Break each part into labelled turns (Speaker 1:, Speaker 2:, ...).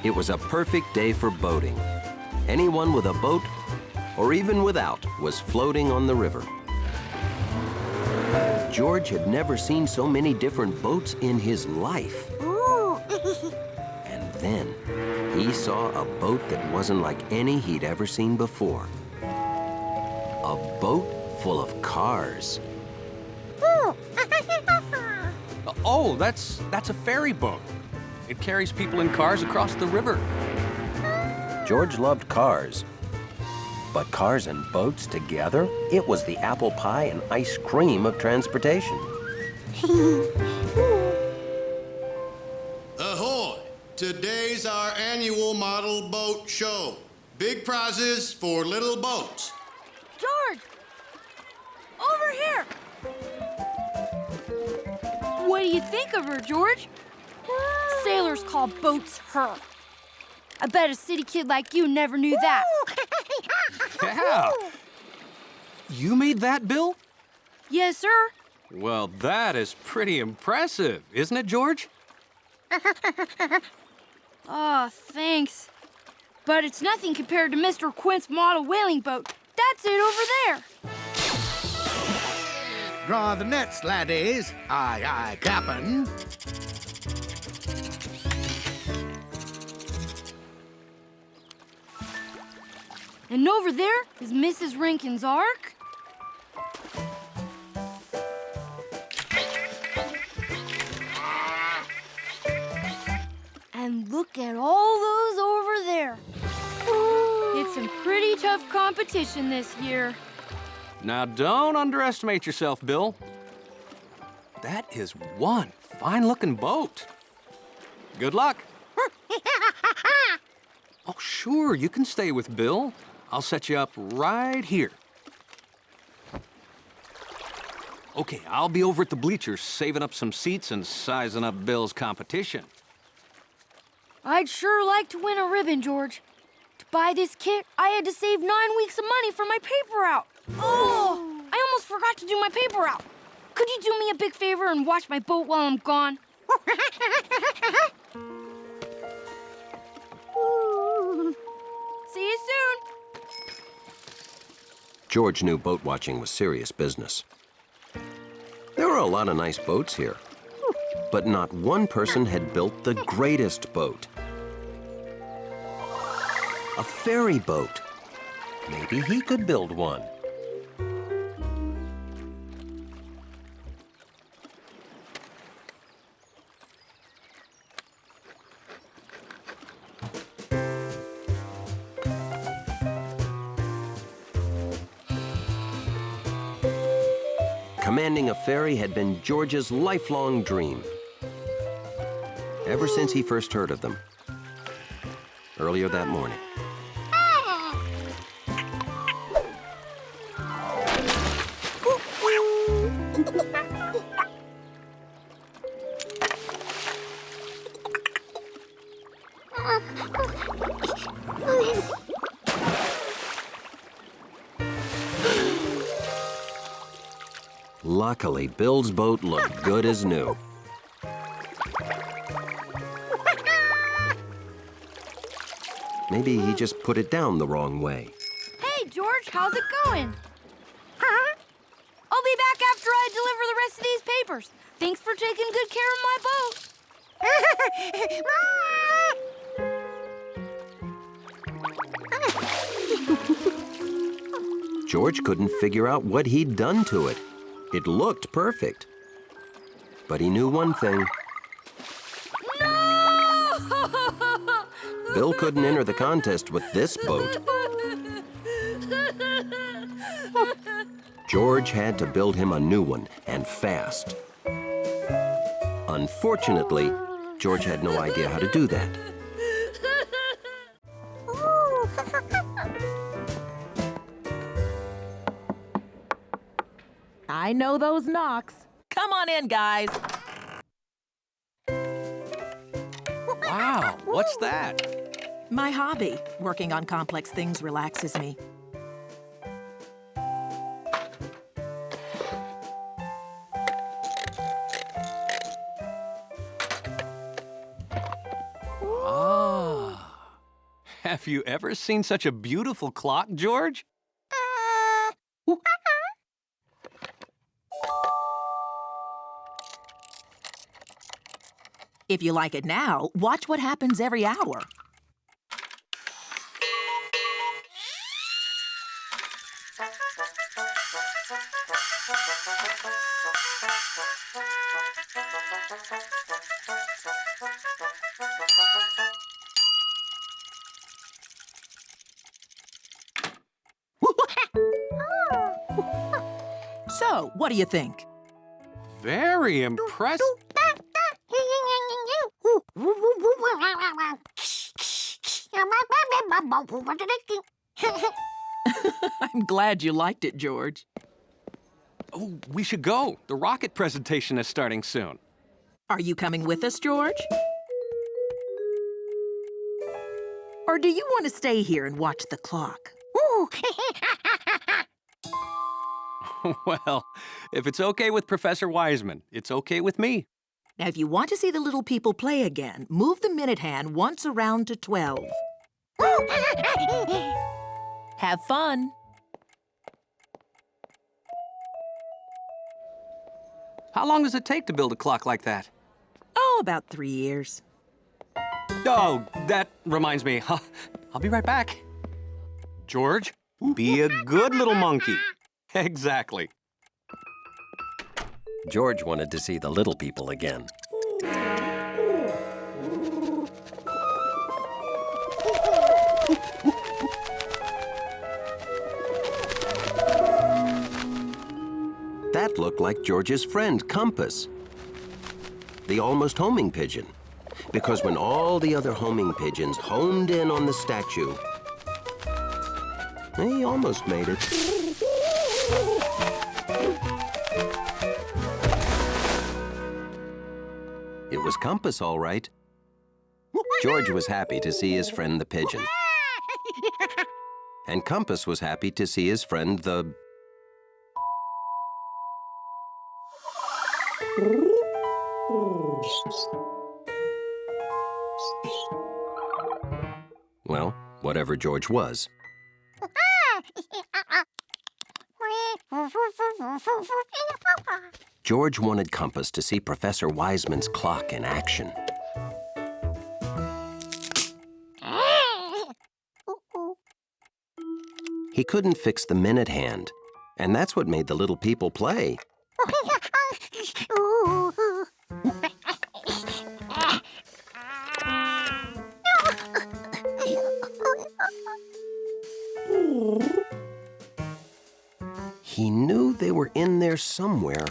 Speaker 1: It was a perfect day for boating. Anyone with a boat, or even without, was floating on the river. George had never seen so many different boats in his life. And then he saw a boat that wasn't like any he'd ever seen before. A boat full of cars.
Speaker 2: Oh, that's a ferry boat. It carries people in cars across the river.
Speaker 1: George loved cars. But cars and boats together, it was the apple pie and ice cream of transportation.
Speaker 3: Ahoy! Today's our annual model boat show. Big prizes for little boats.
Speaker 4: George! Over here! What do you think of her, George? Sailors call boats her. I bet a city kid like you never knew that.
Speaker 2: Yeah. You made that, Bill?
Speaker 4: Yes, sir.
Speaker 2: Well, that is pretty impressive, isn't it, George?
Speaker 4: Oh, thanks. But it's nothing compared to Mr. Quint's model whaling boat. That's it over there.
Speaker 5: Draw the nets, laddies. Aye, aye, Cap'n.
Speaker 4: And over there is Mrs. Rankin's Ark. And look at all those over there. It's some pretty tough competition this year.
Speaker 2: Now, don't underestimate yourself, Bill. That is one fine-looking boat. Good luck. Oh, sure, you can stay with Bill. I'll set you up right here. Okay, I'll be over at the bleachers saving up some seats and sizing up Bill's competition.
Speaker 4: I'd sure like to win a ribbon, George. To buy this kit, I had to save 9 weeks of money for my paper route. Oh, I almost forgot to do my paper route. Could you do me a big favor and watch my boat while I'm gone? See you soon.
Speaker 1: George knew boat watching was serious business. There were a lot of nice boats here, but not one person had built the greatest boat. A ferry boat. Maybe he could build one. Commanding a ferry had been George's lifelong dream, ever since he first heard of them, earlier that morning. Luckily, Bill's boat looked good as new. Maybe he just put it down the wrong way.
Speaker 4: Hey, George, how's it going? I'll be back after I deliver the rest of these papers. Thanks for taking good care of my boat.
Speaker 1: George couldn't figure out what he'd done to it. It looked perfect. But he knew one thing.
Speaker 4: No!
Speaker 1: Bill couldn't enter the contest with this boat. George had to build him a new one, and fast. Unfortunately, George had no idea how to do that.
Speaker 6: I know those knocks. Come on in, guys.
Speaker 2: Wow, what's that?
Speaker 6: My hobby, working on complex things, relaxes me.
Speaker 2: Ah. Have you ever seen such a beautiful clock, George?
Speaker 6: If you like it now, watch what happens every hour. So, what do you think?
Speaker 2: Very impressive.
Speaker 6: I'm glad you liked it, George.
Speaker 2: Oh, we should go. The rocket presentation is starting soon.
Speaker 6: Are you coming with us, George? Or do you want to stay here and watch the clock?
Speaker 2: Well, if it's okay with Professor Wiseman, it's okay with me.
Speaker 6: Now, if you want to see the little people play again, move the minute hand once around to 12. Have fun.
Speaker 2: How long does it take to build a clock like that?
Speaker 6: Oh, about 3 years.
Speaker 2: Oh, that reminds me. I'll be right back. George, be a good little monkey. Exactly.
Speaker 1: George wanted to see the little people again. That looked like George's friend, Compass, the almost homing pigeon. Because when all the other homing pigeons homed in on the statue, he almost made it. It was Compass, all right. George was happy to see his friend the pigeon. And Compass was happy to see his friend the... Well, whatever George was. George wanted Compass to see Professor Wiseman's clock in action. He couldn't fix the minute hand, and that's what made the little people play. He knew they were in there somewhere.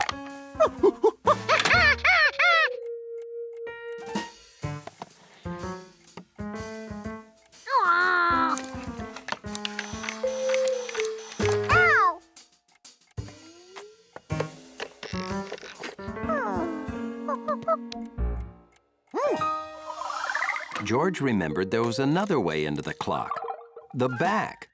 Speaker 1: George remembered there was another way into the clock. The back.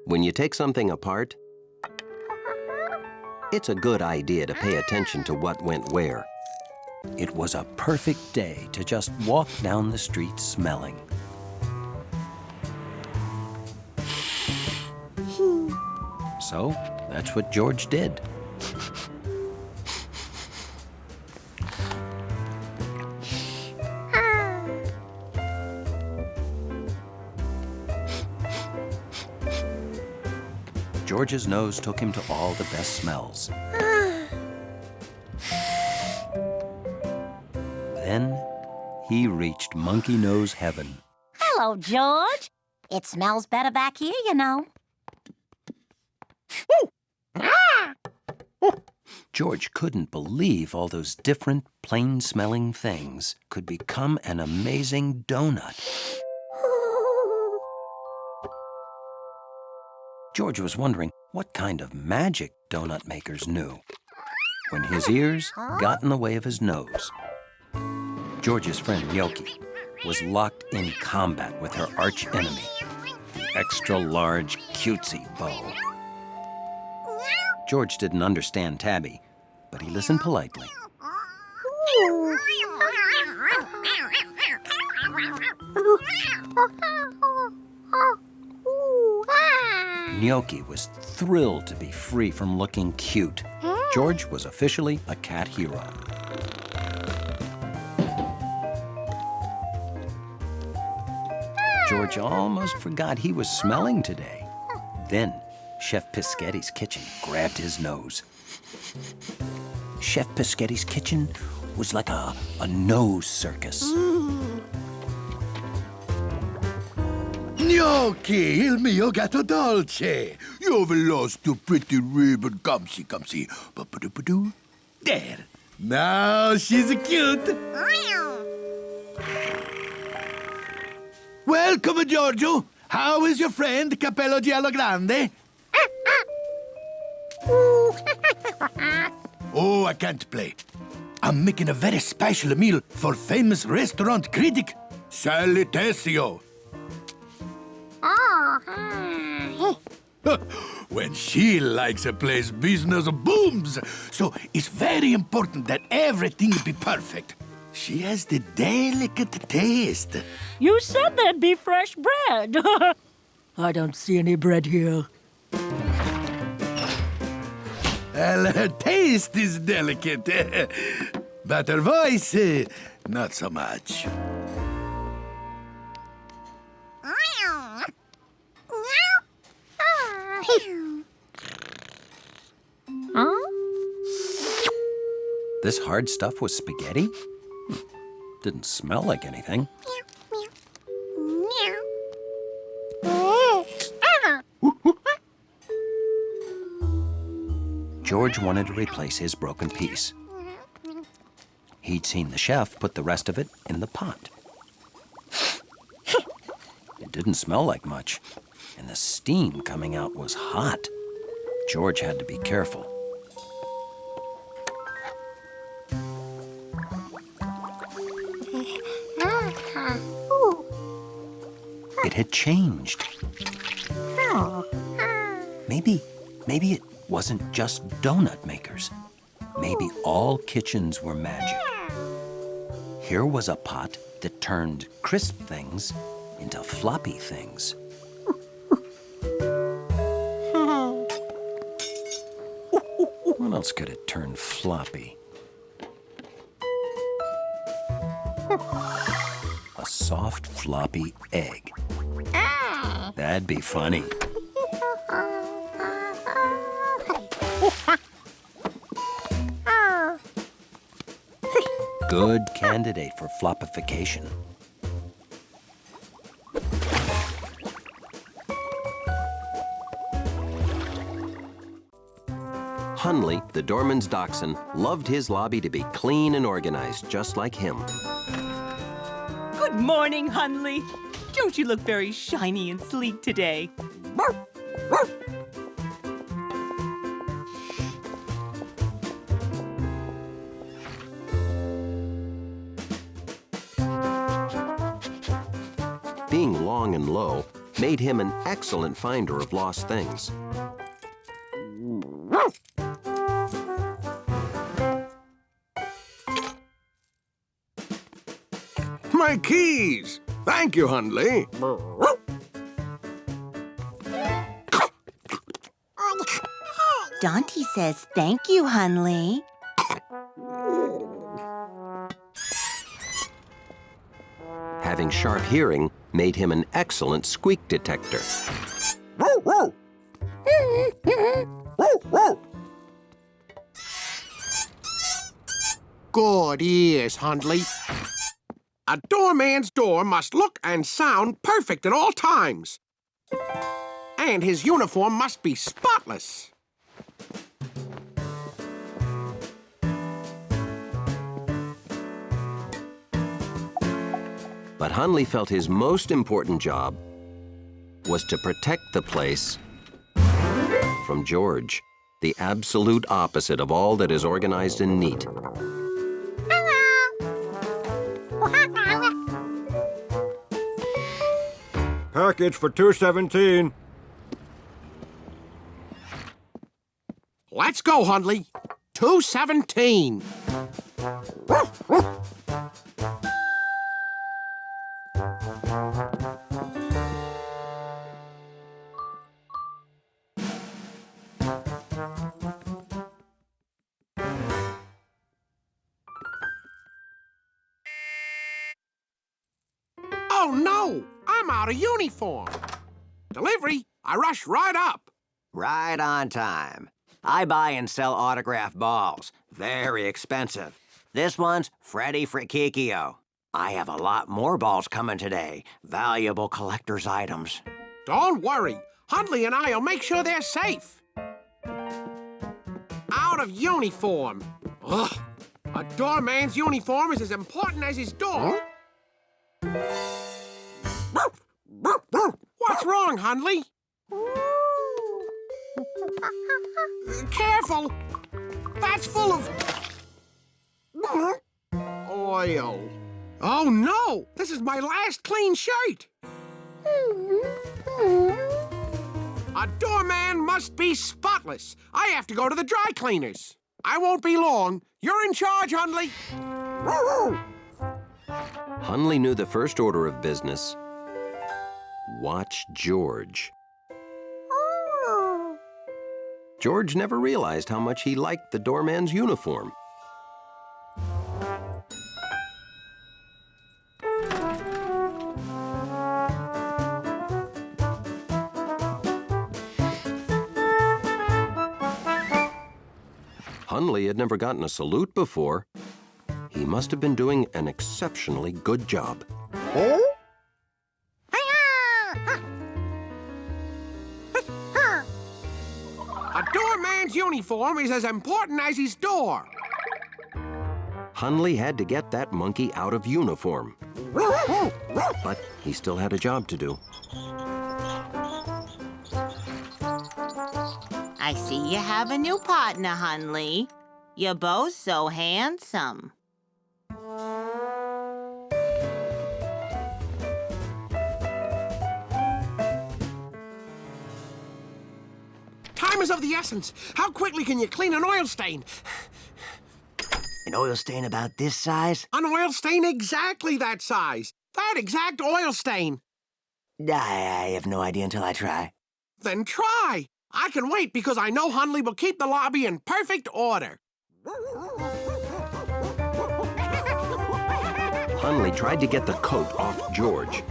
Speaker 1: When you take something apart, it's a good idea to pay attention to what went where. It was a perfect day to just walk down the street smelling. So, that's what George did. George's nose took him to all the best smells. Then he reached Monkey Nose Heaven.
Speaker 7: Hello, George. It smells better back here, you know.
Speaker 1: George couldn't believe all those different, plain-smelling things could become an amazing donut. George was wondering what kind of magic donut makers knew when his ears got in the way of his nose. George's friend Gnocchi was locked in combat with her arch-enemy, the extra-large, cutesy Bo. George didn't understand Tabby, but he listened politely. Gnocchi was thrilled to be free from looking cute. George was officially a cat hero. George almost forgot he was smelling today. Then, Chef Pisghetti's kitchen grabbed his nose. Chef Pisghetti's kitchen was like a nose circus.
Speaker 5: Gnocchi, il mio gatto dolce. You've lost your pretty ribbon. Come see. Ba-ba-doo-ba-doo. There. Now she's cute. Welcome, Giorgio. How is your friend, Capello Giallo Grande? Oh, I can't play. I'm making a very special meal for famous restaurant critic, Sally Tessio. When she likes a place, business booms. So it's very important that everything be perfect. She has the delicate taste.
Speaker 7: You said there'd be fresh bread. I don't see any bread here.
Speaker 5: Well, her taste is delicate, but her voice, not so much.
Speaker 1: This hard stuff was spaghetti? Didn't smell like anything. George wanted to replace his broken piece. He'd seen the chef put the rest of it in the pot. It didn't smell like much, and the steam coming out was hot. George had to be careful. It had changed. Maybe it wasn't just donut makers. Maybe all kitchens were magic. Here was a pot that turned crisp things into floppy things. What else could it turn floppy? A soft, floppy egg. That'd be funny. Good candidate for floppification. Hunley, the doorman's dachshund, loved his lobby to be clean and organized, just like him.
Speaker 8: Good morning, Hunley. Don't you look very shiny and sleek today?
Speaker 1: Being long and low made him an excellent finder of lost things.
Speaker 9: My keys! Thank you, Hundley.
Speaker 10: Dante says thank you, Hunley.
Speaker 1: Having sharp hearing made him an excellent squeak detector.
Speaker 9: Good ears, Hundley. A doorman's door must look and sound perfect at all times. And his uniform must be spotless.
Speaker 1: But Hunley felt his most important job was to protect the place from George, the absolute opposite of all that is organized and neat.
Speaker 11: Package for 217.
Speaker 9: Let's go, Hundley. 217. Oh, no! I'm out of uniform. Delivery, I rush right up.
Speaker 12: Right on time. I buy and sell autograph balls. Very expensive. This one's Freddie Frikikio. I have a lot more balls coming today. Valuable collector's items.
Speaker 9: Don't worry. Hundley and I'll make sure they're safe. Out of uniform. Ugh. A doorman's uniform is as important as his door. What's wrong, Hundley? Careful! That's full of oil. Oh, no! This is my last clean shirt. A doorman must be spotless. I have to go to the dry cleaners. I won't be long. You're in charge, Hundley.
Speaker 1: Hunley knew the first order of business. Watch George. George never realized how much he liked the doorman's uniform. Hunley had never gotten a salute before. He must have been doing an exceptionally good job.
Speaker 9: A doorman's uniform is as important as his door.
Speaker 1: Hunley had to get that monkey out of uniform. But he still had a job to do.
Speaker 10: I see you have a new partner, Hunley. You're both so handsome.
Speaker 9: Time is of the essence. How quickly can you clean an oil stain?
Speaker 12: An oil stain about this size?
Speaker 9: An oil stain exactly that size. That exact oil stain.
Speaker 12: I have no idea until I try.
Speaker 9: Then try. I can wait because I know Hundley will keep the lobby in perfect order.
Speaker 1: Hunley tried to get the coat off George.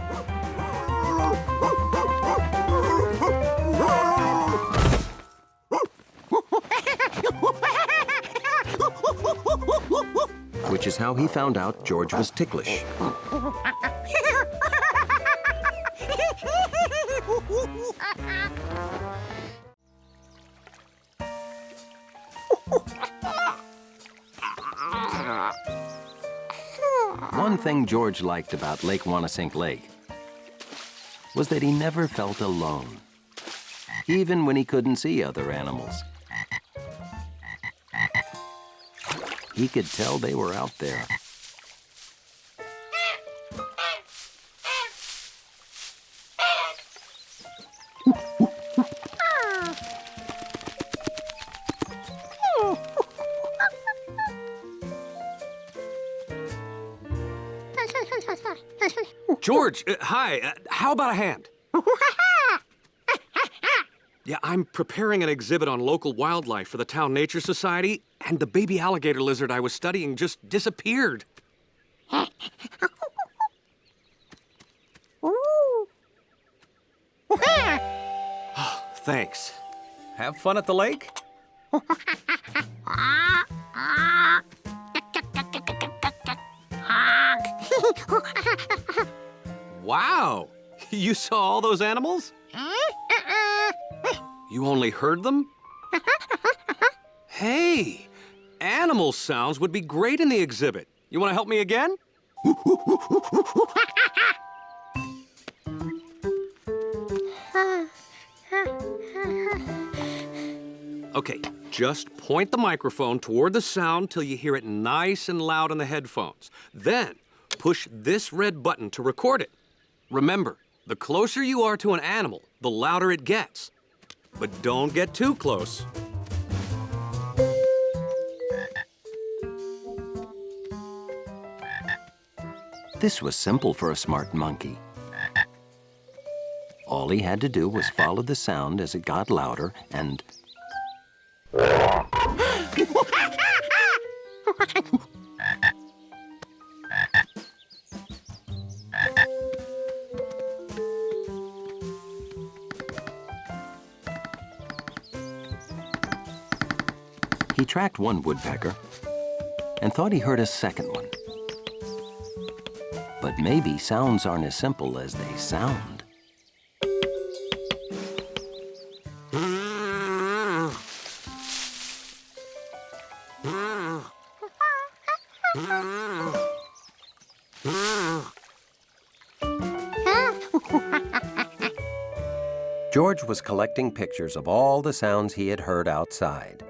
Speaker 1: Which is how he found out George was ticklish. One thing George liked about Lake Wanasink Lake was that he never felt alone, even when he couldn't see other animals. He could tell they were out there.
Speaker 2: George, hi. How about a hand? Yeah, I'm preparing an exhibit on local wildlife for the Town Nature Society, and the baby alligator lizard I was studying just disappeared. Thanks. Have fun at the lake? Wow! You saw all those animals? You only heard them? Hey! Animal sounds would be great in the exhibit. You want to help me again? Okay, just point the microphone toward the sound till you hear it nice and loud in the headphones. Then, push this red button to record it. Remember, the closer you are to an animal, the louder it gets. But don't get too close.
Speaker 1: This was simple for a smart monkey. All he had to do was follow the sound as it got louder and... He tracked one woodpecker and thought he heard a second one. But maybe sounds aren't as simple as they sound. George was collecting pictures of all the sounds he had heard outside.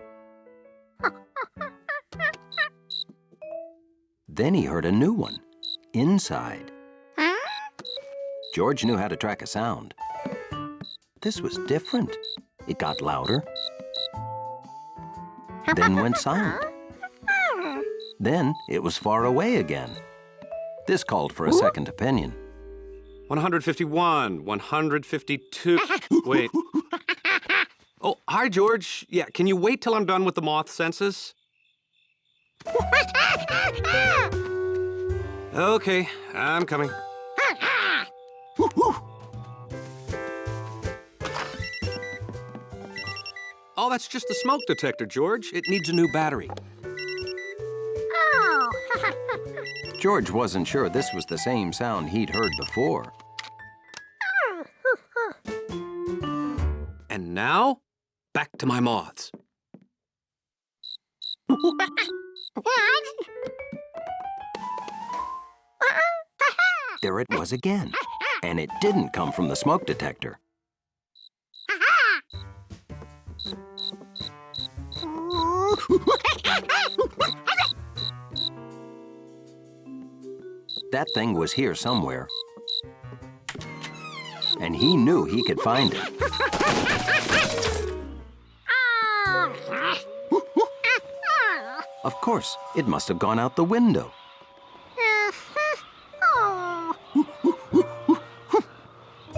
Speaker 1: Then he heard a new one, inside. George knew how to track a sound. This was different. It got louder, then went silent. Then it was far away again. This called for a second opinion.
Speaker 2: 151, 152. Wait. Oh, hi, George. Yeah, can you wait till I'm done with the moth census? Okay, I'm coming. Oh, that's just the smoke detector, George. It needs a new battery.
Speaker 1: George wasn't sure this was the same sound he'd heard before.
Speaker 2: And now, back to my moths.
Speaker 1: There it was again, and it didn't come from the smoke detector. That thing was here somewhere, and he knew he could find it. Of course, it must have gone out the window.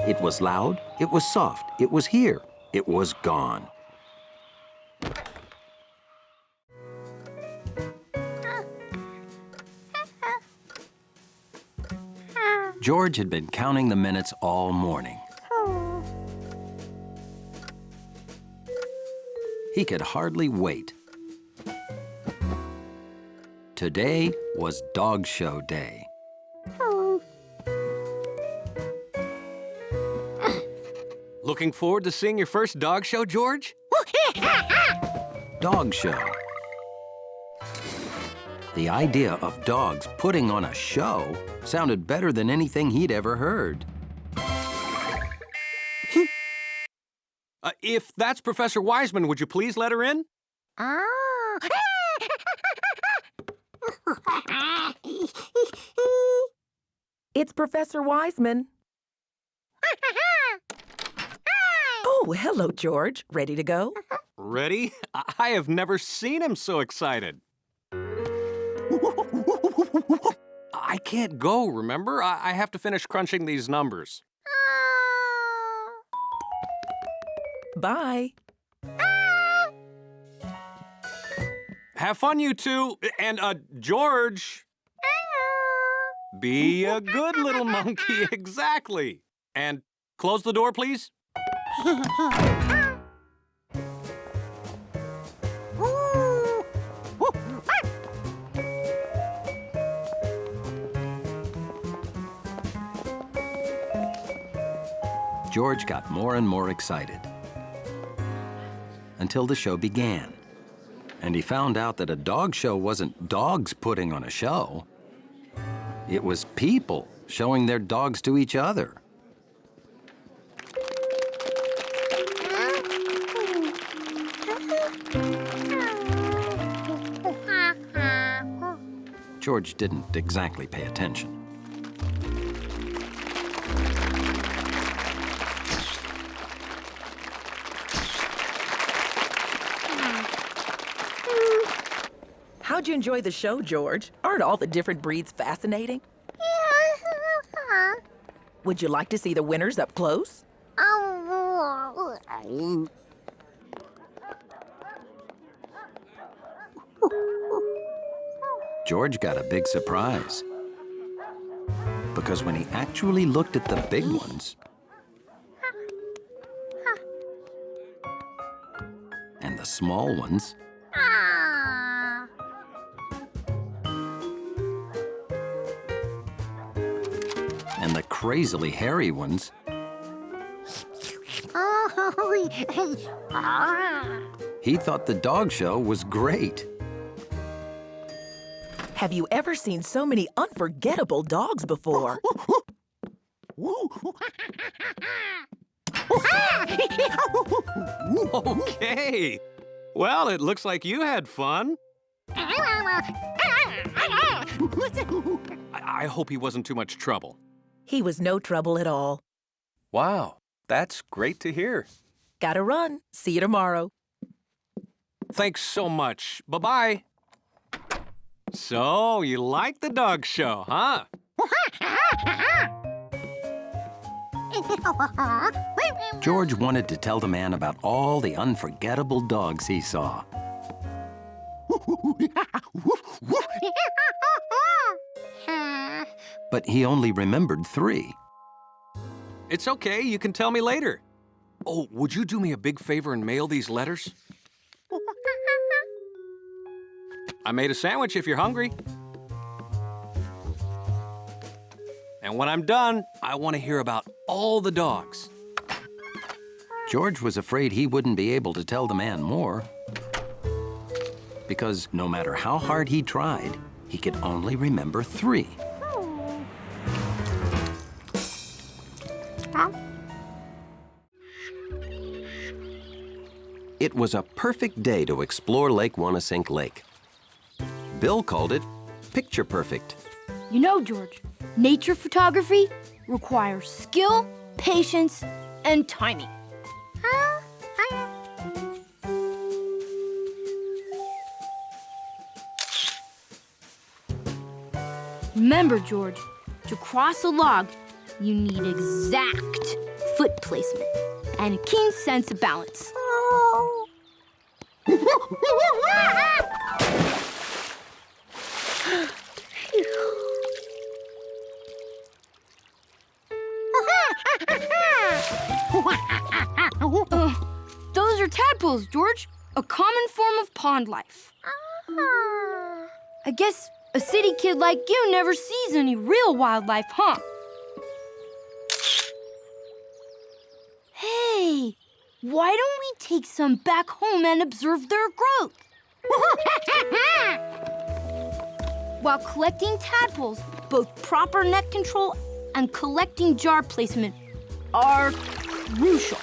Speaker 1: It was loud, it was soft, it was here, it was gone. George had been counting the minutes all morning. He could hardly wait. Today was dog show day.
Speaker 2: Looking forward to seeing your first dog show, George?
Speaker 1: Dog show. The idea of dogs putting on a show sounded better than anything he'd ever heard.
Speaker 2: If that's Professor Wiseman, would you please let her in?
Speaker 13: It's Professor Wiseman. Oh, hello, George. Ready to go?
Speaker 2: Ready? I have never seen him so excited. I can't go, remember? I have to finish crunching these numbers.
Speaker 13: Bye.
Speaker 2: Have fun, you two. And, George. Be a good little monkey, exactly. And close the door, please.
Speaker 1: George got more and more excited until the show began. And he found out that a dog show wasn't dogs putting on a show. It was people showing their dogs to each other. George didn't exactly pay attention.
Speaker 13: How'd you enjoy the show, George? Aren't all the different breeds fascinating? Would you like to see the winners up close?
Speaker 1: George got a big surprise. Because when he actually looked at the big ones, and the small ones, and the crazily hairy ones, he thought the dog show was great.
Speaker 13: Have you ever seen so many unforgettable dogs before?
Speaker 2: Okay. Well, it looks like you had fun. I hope he wasn't too much trouble.
Speaker 13: He was no trouble at all.
Speaker 2: Wow, that's great to hear.
Speaker 13: Gotta run. See you tomorrow.
Speaker 2: Thanks so much. Bye-bye. So, you like the dog show, huh?
Speaker 1: George wanted to tell the man about all the unforgettable dogs he saw. But he only remembered 3.
Speaker 2: It's okay, you can tell me later. Oh, would you do me a big favor and mail these letters? I made a sandwich if you're hungry. And when I'm done, I want to hear about all the dogs.
Speaker 1: George was afraid he wouldn't be able to tell the man more. Because no matter how hard he tried, he could only remember 3. It was a perfect day to explore Lake Wanasink Lake. Bill called it picture perfect.
Speaker 4: You know, George, nature photography requires skill, patience, and timing. Remember, George, to cross a log, you need exact foot placement and a keen sense of balance. Those are tadpoles, George. A common form of pond life. I guess a city kid like you never sees any real wildlife, huh? Hey, why don't we take some back home and observe their growth? While collecting tadpoles, both proper net control and collecting jar placement are crucial.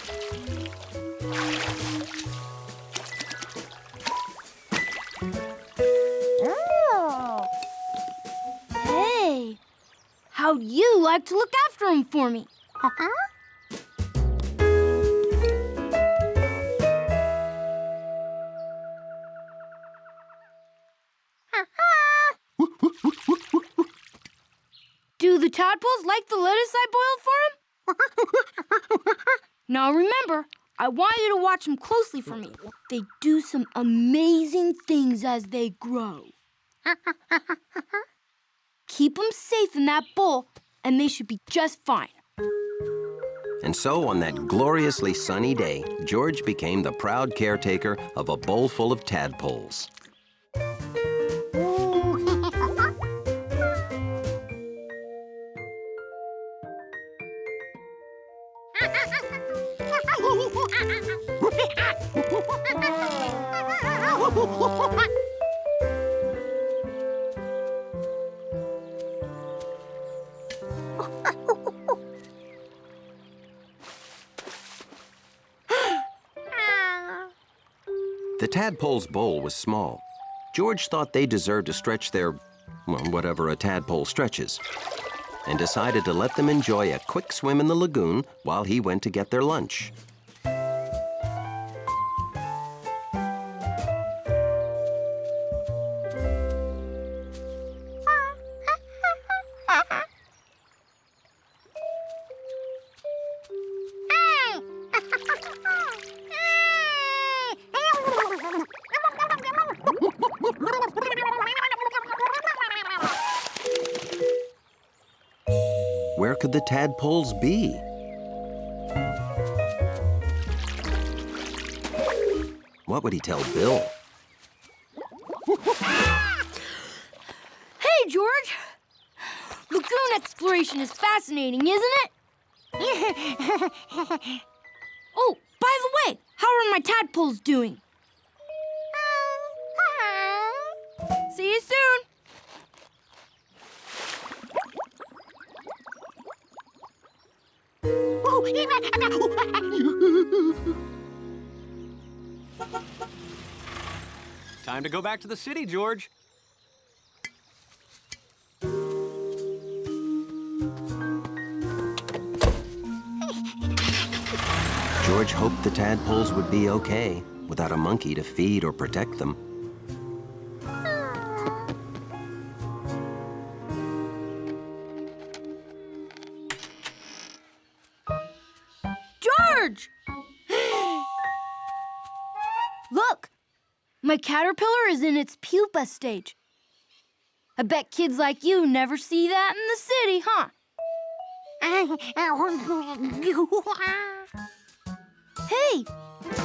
Speaker 4: Hey, how'd you like to look after them for me? Do the tadpoles like the lettuce I boiled for them? Now remember, I want you to watch them closely for me. They do some amazing things as they grow. Keep them safe in that bowl, and they should be just fine.
Speaker 1: And so, on that gloriously sunny day, George became the proud caretaker of a bowl full of tadpoles. The tadpole's bowl was small. George thought they deserved to stretch their well, whatever a tadpole stretches, and decided to let them enjoy a quick swim in the lagoon while he went to get their lunch. Where could the tadpoles be? What would he tell Bill?
Speaker 4: Hey, George! Lagoon exploration is fascinating, isn't it? Oh, by the way, how are my tadpoles doing? See you soon!
Speaker 2: Time to go back to the city, George.
Speaker 1: George hoped the tadpoles would be okay without a monkey to feed or protect them.
Speaker 4: George! Look! My caterpillar is in its pupa stage. I bet kids like you never see that in the city, huh? Hey!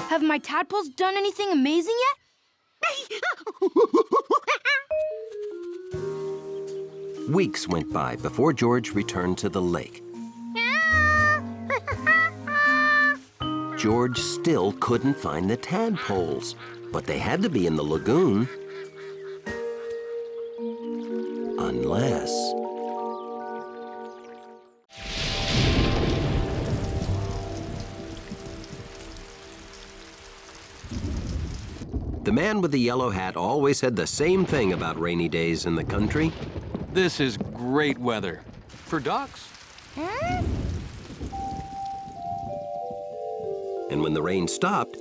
Speaker 4: Have my tadpoles done anything amazing yet?
Speaker 1: Weeks went by before George returned to the lake. George still couldn't find the tadpoles, but they had to be in the lagoon. Unless... The man with the yellow hat always said the same thing about rainy days in the country.
Speaker 2: This is great weather. For ducks.
Speaker 1: And when the rain stopped,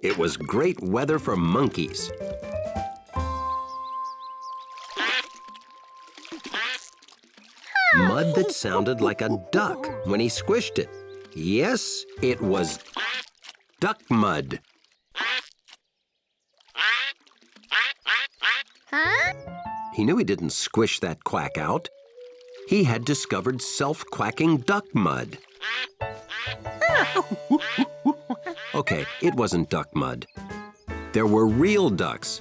Speaker 1: it was great weather for monkeys. Mud that sounded like a duck when he squished it. Yes, it was duck mud. He knew he didn't squish that quack out. He had discovered self-quacking duck mud. Okay, it wasn't duck mud. There were real ducks.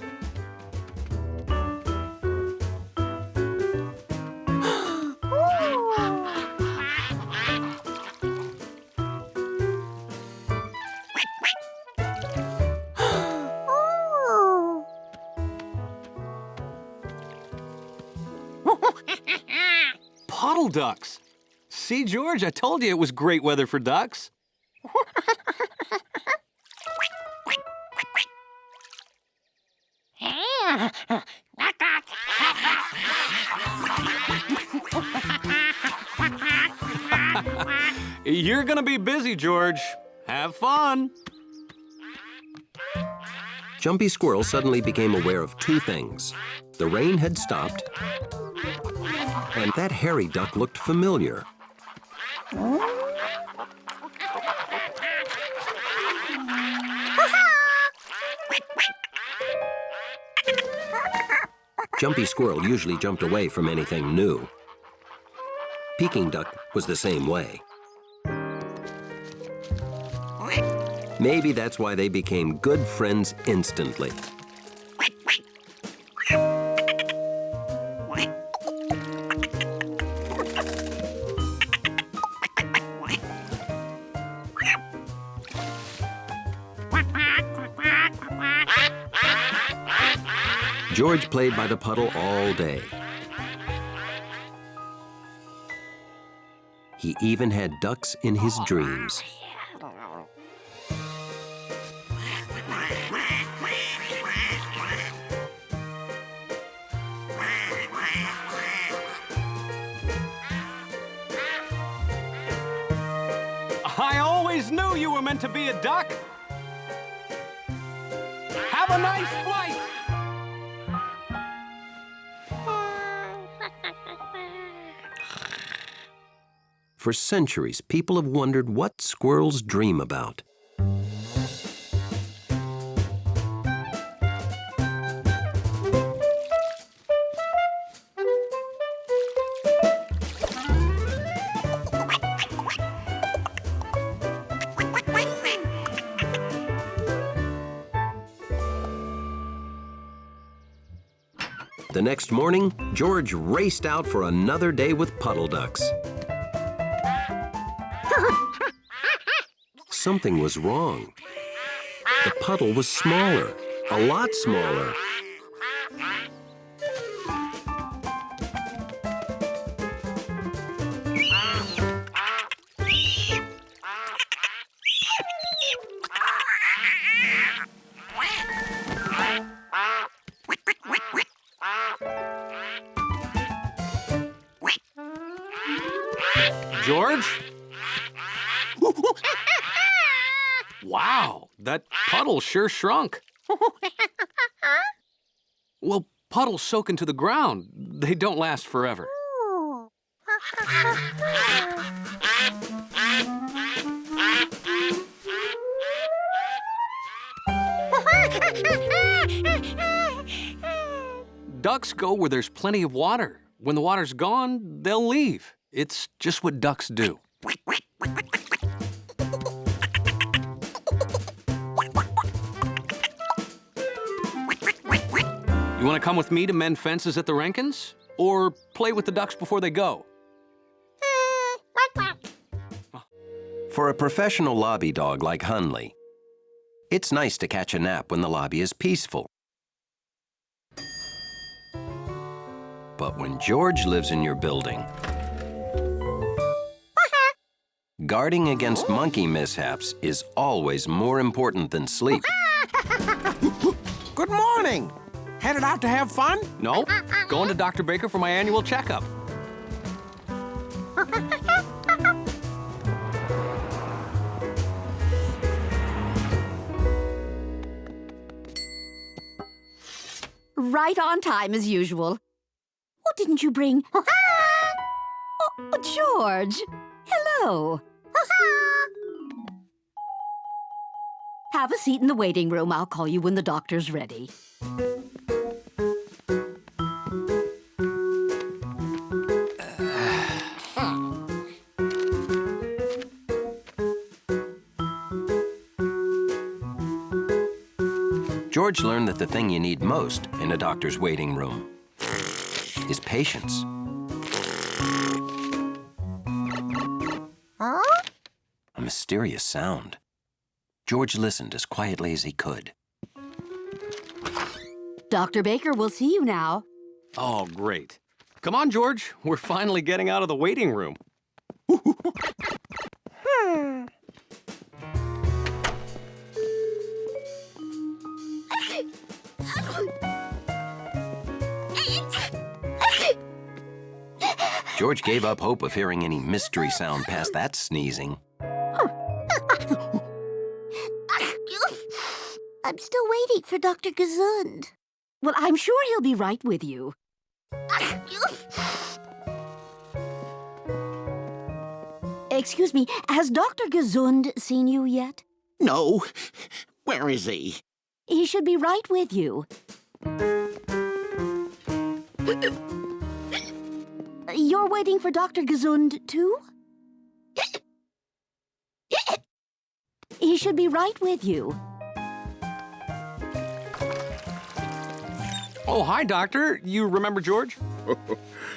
Speaker 2: Puddle ducks. See, George, I told you it was great weather for ducks. You're gonna be busy, George. Have fun.
Speaker 1: Jumpy Squirrel suddenly became aware of two things. The rain had stopped, and that hairy duck looked familiar. Jumpy Squirrel usually jumped away from anything new. Peking duck was the same way. Maybe that's why they became good friends instantly. George played by the puddle all day. He even had ducks in his dreams.
Speaker 2: always knew you were meant to be a duck. Have a nice flight.
Speaker 1: For centuries, people have wondered what squirrels dream about. The next morning, George raced out for another day with puddle ducks. Something was wrong. The puddle was smaller, a lot smaller.
Speaker 2: George? Wow, that puddle sure shrunk. Well, puddles soak into the ground. They don't last forever. Ducks go where there's plenty of water. When the water's gone, they'll leave. It's just what ducks do. You want to come with me to mend fences at the Rankins? Or play with the ducks before they go?
Speaker 1: For a professional lobby dog like Hunley, it's nice to catch a nap when the lobby is peaceful. But when George lives in your building, guarding against monkey mishaps is always more important than sleep.
Speaker 9: Good morning. Headed out to have fun?
Speaker 2: No, going to Dr. Baker for my annual checkup.
Speaker 14: Right on time as usual. What didn't you bring? Oh, George. Hello. Have a seat in the waiting room. I'll call you when the doctor's ready.
Speaker 1: George learned that the thing you need most in a doctor's waiting room is patience. A mysterious sound. George listened as quietly as he could.
Speaker 14: Dr. Baker will see you now.
Speaker 2: Oh, great. Come on, George. We're finally getting out of the waiting room.
Speaker 1: George gave up hope of hearing any mystery sound past that sneezing.
Speaker 14: I'm still waiting for Dr. Gesund. Well, I'm sure he'll be right with you. Excuse me, has Dr. Gesund seen you yet?
Speaker 9: No. Where is he?
Speaker 14: He should be right with you. You're waiting for Dr. Gesund, too? He should be right with you.
Speaker 2: Oh, hi, Doctor. You remember George?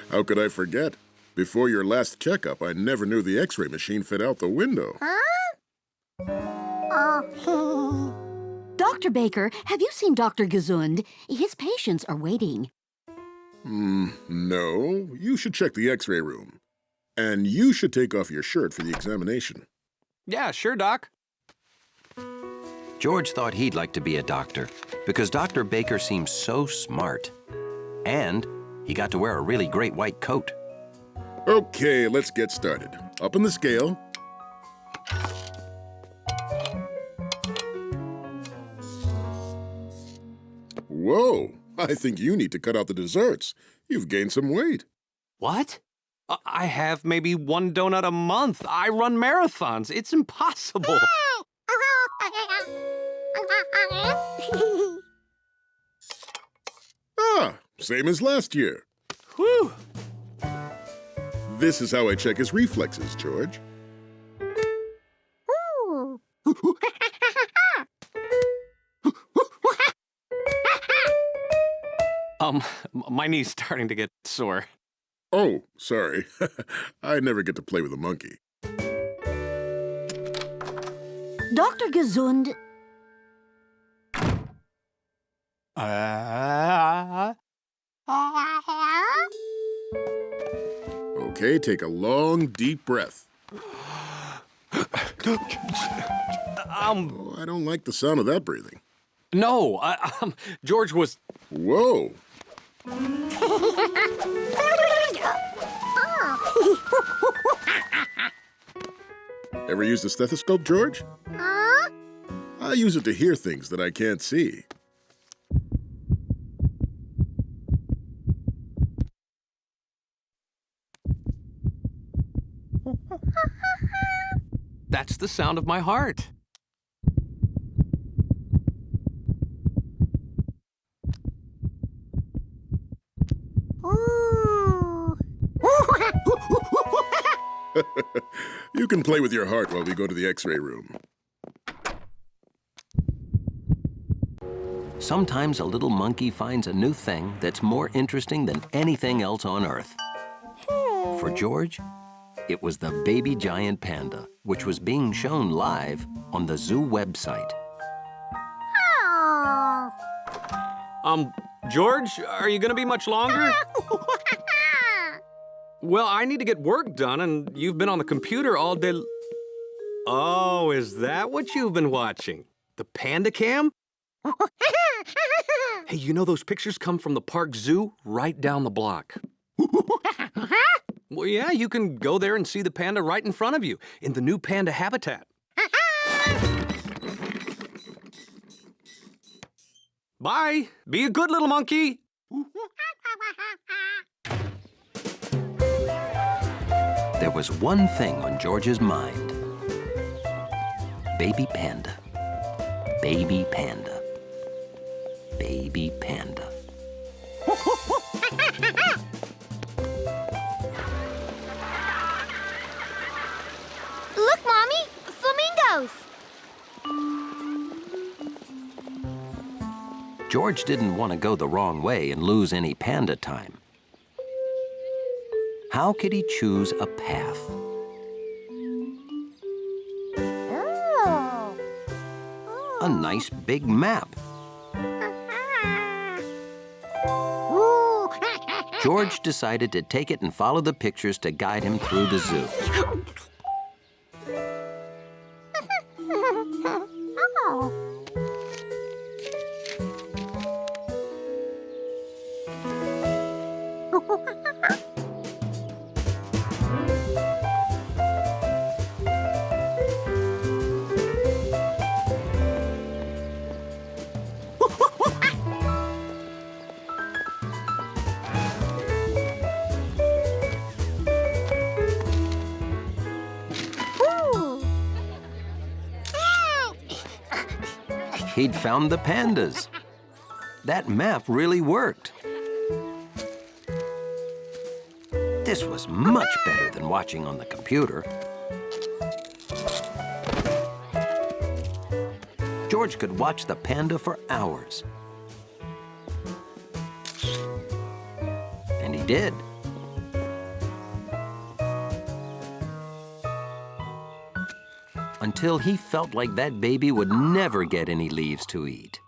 Speaker 15: How could I forget? Before your last checkup, I never knew the X-ray machine fit out the window.
Speaker 14: Dr. Baker, have you seen Dr. Gesund? His patients are waiting.
Speaker 15: No. You should check the X-ray room. And you should take off your shirt for the examination.
Speaker 2: Yeah, sure, Doc.
Speaker 1: George thought he'd like to be a doctor because Dr. Baker seemed so smart. And he got to wear a really great white coat.
Speaker 15: Okay, let's get started. Up on the scale. Whoa, I think you need to cut out the desserts. You've gained some weight.
Speaker 2: What? I have maybe one donut a month. I run marathons. It's impossible.
Speaker 15: Ah, same as last year.
Speaker 2: Whew.
Speaker 15: This is how I check his reflexes, George.
Speaker 2: My knee's starting to get sore.
Speaker 15: Oh, sorry. I never get to play with a monkey.
Speaker 14: Dr. Gesund.
Speaker 15: Okay, take a long, deep breath. Oh, I don't like the sound of that breathing.
Speaker 2: No, George was...
Speaker 15: Whoa. Ever used a stethoscope, George? I use it to hear things that I can't see.
Speaker 2: That's the sound of my heart.
Speaker 15: You can play with your heart while we go to the X-ray room.
Speaker 1: Sometimes a little monkey finds a new thing that's more interesting than anything else on Earth. For George, it was the baby giant panda, which was being shown live on the zoo website.
Speaker 2: George, are you gonna be much longer? Well, I need to get work done, and you've been on the computer all day. Oh, is that what you've been watching? The Panda Cam? Hey, you know those pictures come from the park zoo right down the block. Well, yeah, you can go there and see the panda right in front of you in the new panda habitat. Bye. Be a good little monkey.
Speaker 1: There was one thing on George's mind. Baby panda. Baby panda. Baby panda.
Speaker 14: Look, Mommy! Flamingos!
Speaker 1: George didn't want to go the wrong way and lose any panda time. How could he choose a path? A nice big map. George decided to take it and follow the pictures to guide him through the zoo. He'd found the pandas. That map really worked. This was much better than watching on the computer. George could watch the panda for hours. And he did. Until he felt like that baby would never get any leaves to eat.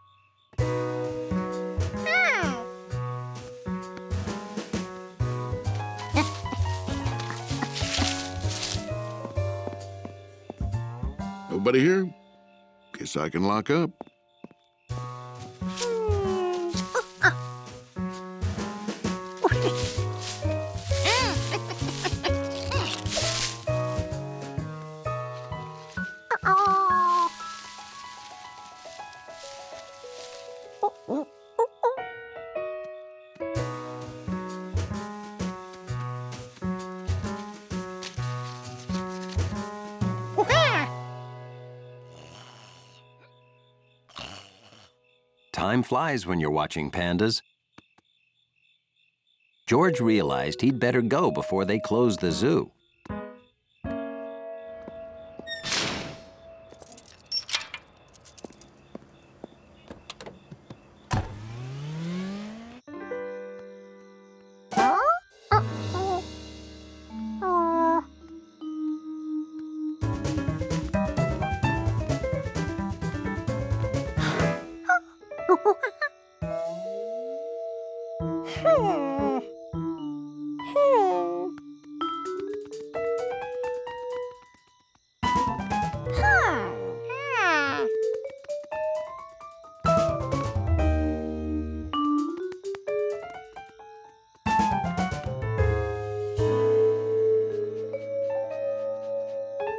Speaker 15: Nobody here? Guess I can lock up.
Speaker 1: Time flies when you're watching pandas. George realized he'd better go before they close the zoo.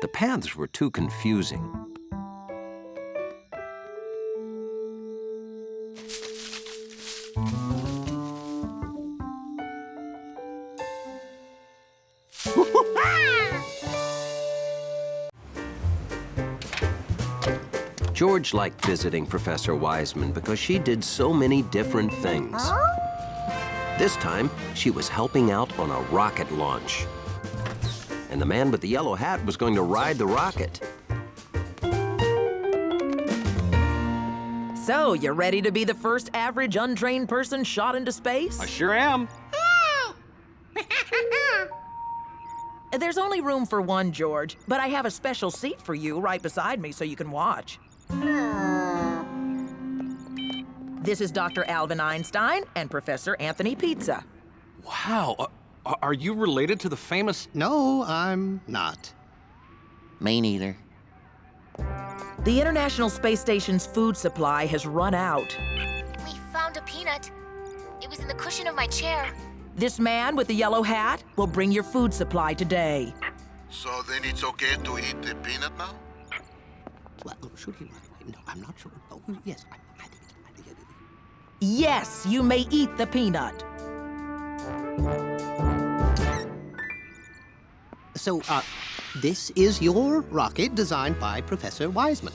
Speaker 1: The paths were too confusing. George liked visiting Professor Wiseman because she did so many different things. This time, she was helping out on a rocket launch. And the man with the yellow hat was going to ride the rocket.
Speaker 13: So, you ready to be the first average untrained person shot into space?
Speaker 2: I sure am.
Speaker 13: There's only room for one, George, but I have a special seat for you right beside me so you can watch. This is Dr. Alvin Einstein and Professor Anthony Pizza.
Speaker 2: Wow. Are you related to the famous...
Speaker 16: No, I'm not.
Speaker 12: Me neither.
Speaker 13: The International Space Station's food supply has run out.
Speaker 17: We found a peanut. It was in the cushion of my chair.
Speaker 13: This man with the yellow hat will bring your food supply today.
Speaker 18: So then it's okay to eat the peanut now?
Speaker 16: Well, should he? No, I'm not sure. Oh, yes, I think it's...
Speaker 13: Yes, you may eat the peanut.
Speaker 16: So, this is your rocket designed by Professor Wiseman.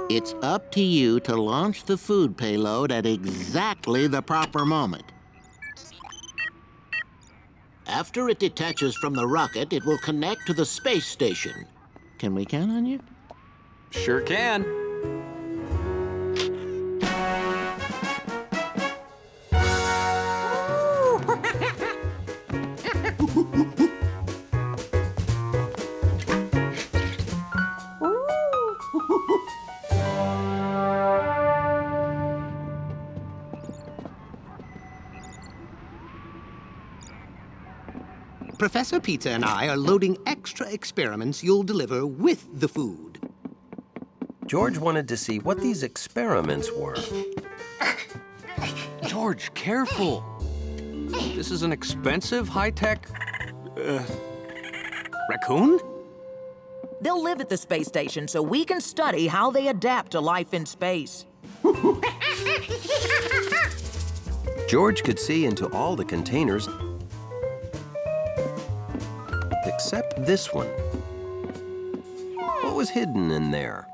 Speaker 12: It's up to you to launch the food payload at exactly the proper moment. After it detaches from the rocket, it will connect to the space station. Can we count on you?
Speaker 2: Sure can.
Speaker 16: Professor Pizza and I are loading extra experiments you'll deliver with the food.
Speaker 1: George wanted to see what these experiments were.
Speaker 2: George, careful. This is an expensive, high-tech... raccoon?
Speaker 13: They'll live at the space station so we can study how they adapt to life in space.
Speaker 1: George could see into all the containers except this one. What was hidden in there?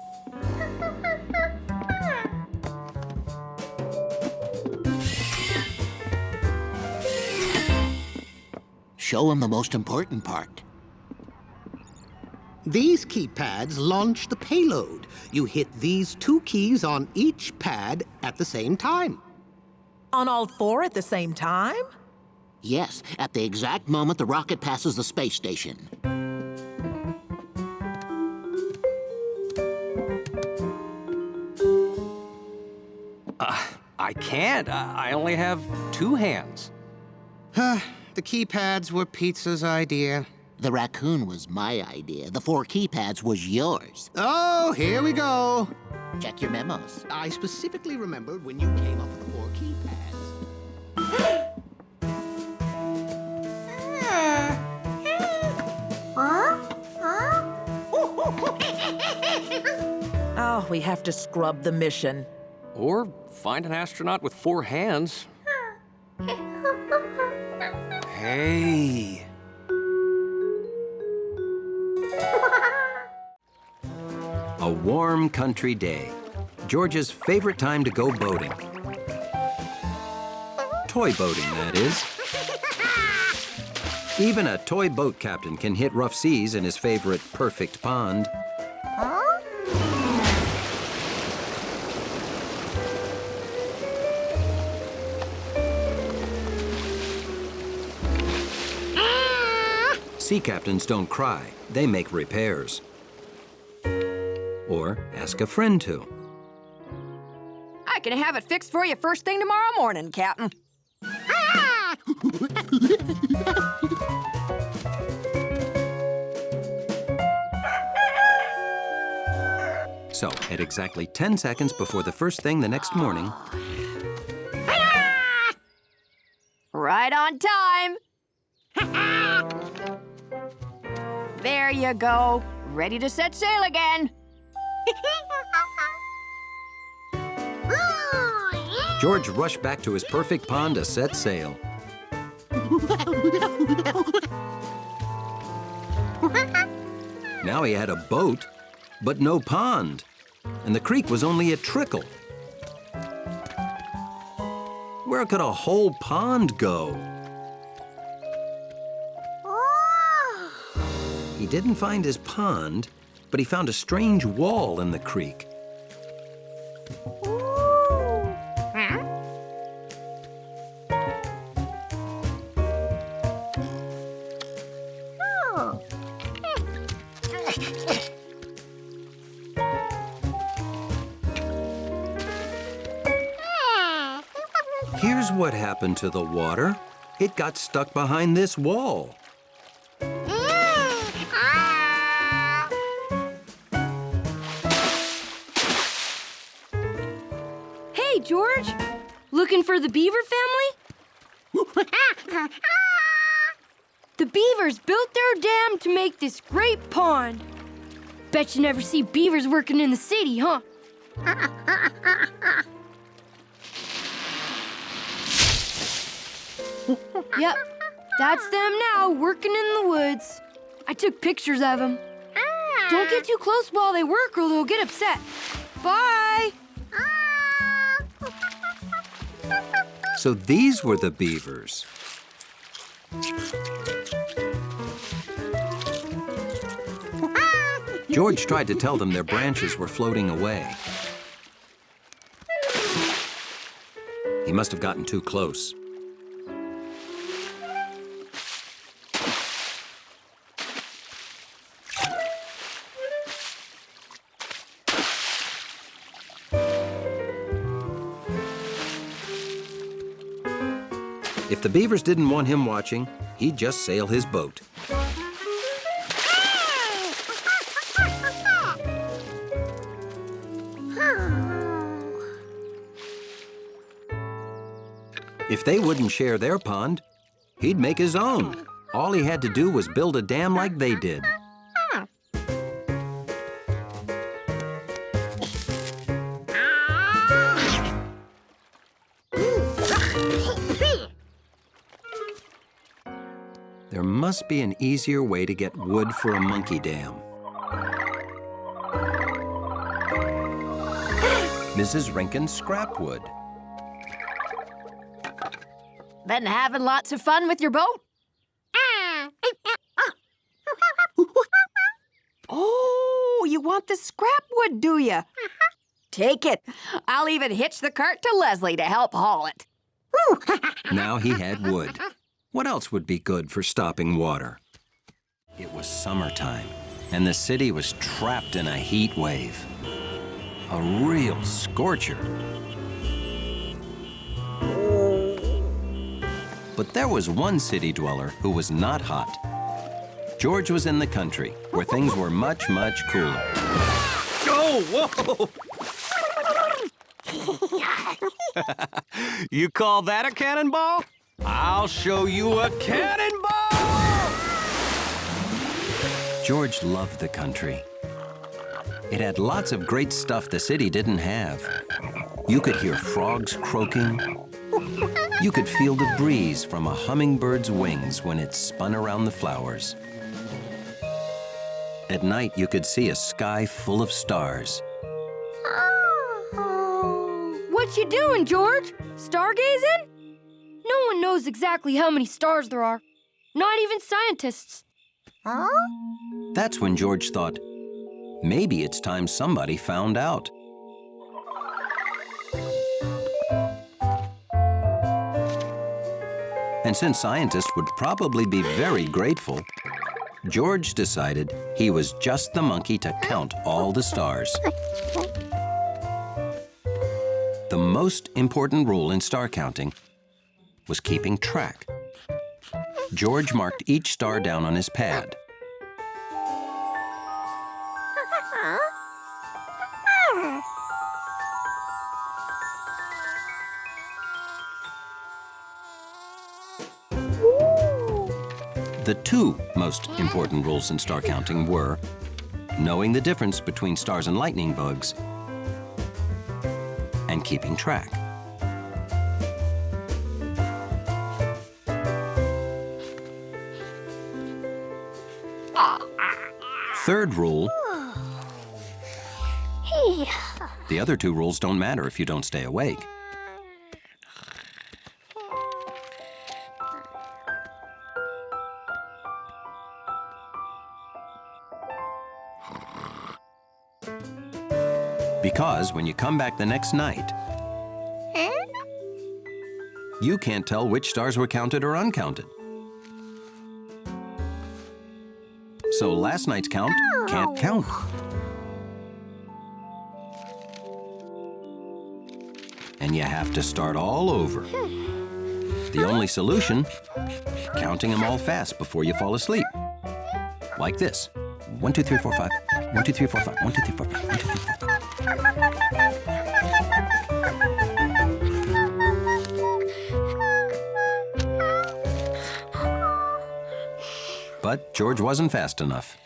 Speaker 12: Show him the most important part.
Speaker 16: These keypads launch the payload. You hit these two keys on each pad at the same time.
Speaker 13: On all four at the same time?
Speaker 12: Yes, at the exact moment the rocket passes the space station.
Speaker 2: I can't. I only have two hands.
Speaker 16: The keypads were Pizza's idea.
Speaker 12: The raccoon was my idea. The 4 keypads was yours.
Speaker 16: Oh, here we go.
Speaker 12: Check your memos.
Speaker 16: I specifically remembered when you came up with the 4 keypads.
Speaker 13: Oh, we have to scrub the mission.
Speaker 2: Or find an astronaut with 4 hands. Hey.
Speaker 1: A warm country day. George's favorite time to go boating. Toy boating, that is. Even a toy boat captain can hit rough seas in his favorite perfect pond. Sea captains don't cry, they make repairs. Or ask a friend to.
Speaker 19: I can have it fixed for you first thing tomorrow morning, Captain.
Speaker 1: So, at exactly 10 seconds before the first thing the next morning...
Speaker 19: Right on time. There you go. Ready to set sail again.
Speaker 1: George rushed back to his perfect pond to set sail. Now he had a boat, but no pond. And the creek was only a trickle. Where could a whole pond go? He didn't find his pond, but he found a strange wall in the creek. Here's what happened to the water. It got stuck behind this wall.
Speaker 4: Hey, George! Looking for the beaver family? The beavers built their dam to make this great pond. Bet you never see beavers working in the city, huh? Yep, that's them now, working in the woods. I took pictures of them. Don't get too close while they work or they'll get upset. Bye!
Speaker 1: So these were the beavers. George tried to tell them their branches were floating away. He must have gotten too close. If the beavers didn't want him watching, he'd just sail his boat. If they wouldn't share their pond, he'd make his own. All he had to do was build a dam like they did. There must be an easier way to get wood for a monkey dam. Mrs. Rinkin scrap wood.
Speaker 19: Been having lots of fun with your boat? Oh, you want the scrap wood, do you? Take it. I'll even hitch the cart to Leslie to help haul it.
Speaker 1: Now he had wood. What else would be good for stopping water? It was summertime, and the city was trapped in a heat wave. A real scorcher. But there was one city dweller who was not hot. George was in the country, where things were much, much cooler.
Speaker 2: Oh, whoa! You call that a cannonball? I'll show you a cannonball!
Speaker 1: George loved the country. It had lots of great stuff the city didn't have. You could hear frogs croaking. You could feel the breeze from a hummingbird's wings when it spun around the flowers. At night, you could see a sky full of stars.
Speaker 4: What you doing, George? Stargazing? No one knows exactly how many stars there are. Not even scientists.
Speaker 1: That's when George thought, maybe it's time somebody found out. And since scientists would probably be very grateful, George decided he was just the monkey to count all the stars. The most important rule in star counting was keeping track. George marked each star down on his pad. The two most important rules in star counting were knowing the difference between stars and lightning bugs and keeping track. Third rule, the other two rules don't matter if you don't stay awake. Because when you come back the next night, you can't tell which stars were counted or uncounted. So last night's count can't count. And you have to start all over. The only solution, counting them all fast before you fall asleep. Like this. 1, 2, 3, 4, 5. 1, 2, 3, 4, 5. 1, 2, 3, 4, 5. 1, 2, 3, 4, 5. But George wasn't fast enough.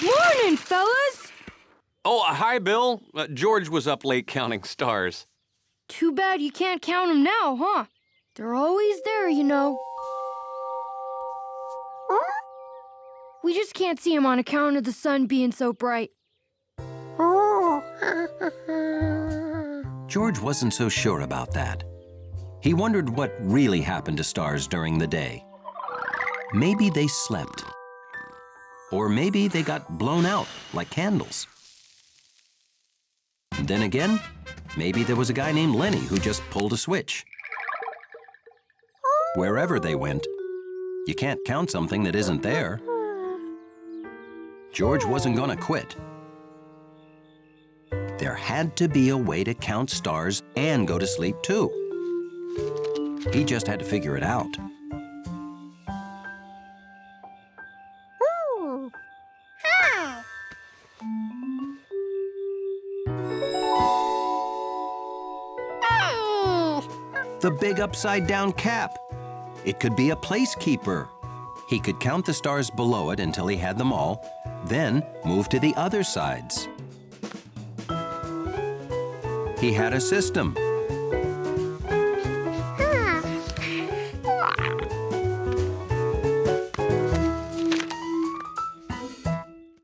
Speaker 4: Morning, fellas!
Speaker 2: Oh, hi, Bill. George was up late counting stars.
Speaker 4: Too bad you can't count them now, huh? They're always there, you know. We just can't see them on account of the sun being so bright.
Speaker 1: George wasn't so sure about that. He wondered what really happened to stars during the day. Maybe they slept. Or maybe they got blown out like candles. Then again, maybe there was a guy named Lenny who just pulled a switch. Wherever they went, you can't count something that isn't there. George wasn't gonna quit. There had to be a way to count stars and go to sleep too. He just had to figure it out. The big upside-down cap. It could be a placekeeper. He could count the stars below it until he had them all, then move to the other sides. He had a system.